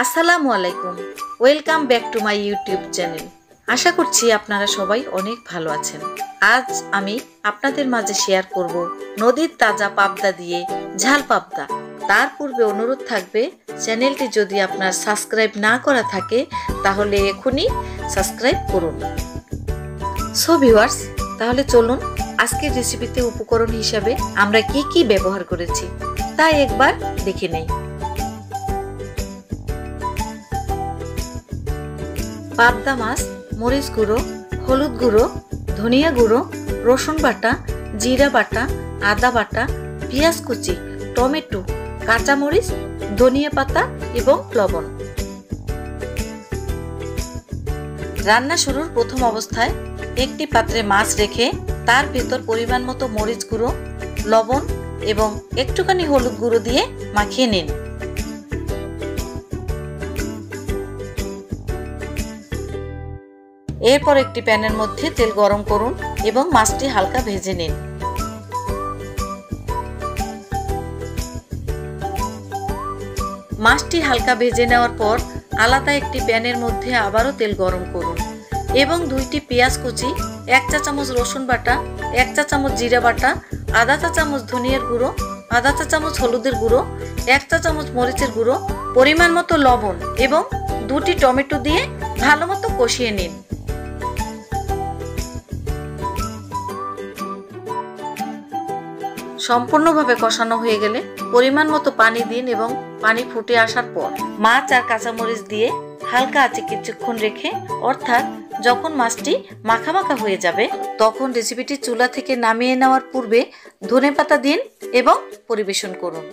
আসসালামু আলাইকুম, welcome back to my YouTube channel. আশা করছি আপনারা সবাই অনেক ভালো আছেন। আজ আমি আপনাদের মাঝে শেয়ার করব নদীর তাজা পাবদা দিয়ে ঝাল পাবদা। তার পূর্বে অনুরোধ থাকবে, চ্যানেলটি যদি আপনার সাবস্ক্রাইব না করা থাকে তাহলে এখনই সাবস্ক্রাইব করুন। সো ভিউয়ার্স, তাহলে চলুন আজকের রেসিপিতে উপকরণ হিসাবে আমরা কি কি ব্যবহার করেছি তাই একবার দেখে নেই। পাবদা মাছ, মরিচ গুঁড়ো, হলুদ গুঁড়ো, ধনিয়া গুঁড়ো, রসুন বাটা, জিরা বাটা, আদা বাটা, পেঁয়াজ কুচি, টমেটো, কাঁচামরিচ, ধনিয়া পাতা এবং লবণ। রান্না শুরুর প্রথম অবস্থায় একটি পাত্রে মাছ রেখে তার ভেতর পরিমাণ মতো মরিচ গুঁড়ো, লবণ এবং একটুখানি হলুদ গুঁড়ো দিয়ে মাখিয়ে নিন। এরপর একটি প্যানের মধ্যে তেল গরম করুন এবং মাছটি হালকা ভেজে নিন। মাছটি হালকা ভেজে নেওয়ার পর আলাদা একটি প্যানের মধ্যে আবারও তেল গরম করুন এবং 2টি পেঁয়াজ কুচি, 1 চা চামচ রসুন বাটা, 1 চা চামচ জিরা বাটা, আধা চা চামচ ধনিয়ার গুঁড়ো, আধা চা চামচ হলুদের গুঁড়ো, 1 চা চামচ মরিচের গুঁড়ো, পরিমাণ মতো লবণ এবং 2টি টমেটো দিয়ে ভালো মতো কষিয়ে নিন। সম্পূর্ণভাবে কষানো হয়ে গেলে পরিমাণ মতো পানি দিন এবং পানি ফুটে আসার পর মাছ আর কাঁচামরিচ দিয়ে হালকা আঁচে কিছুক্ষণ রেখে, অর্থাৎ যখন মাছটি মাখা মাখা হয়ে যাবে তখন রেসিপিটি চুলা থেকে নামিয়ে নেওয়ার পূর্বে ধনেপাতা দিন এবং পরিবেশন করুন।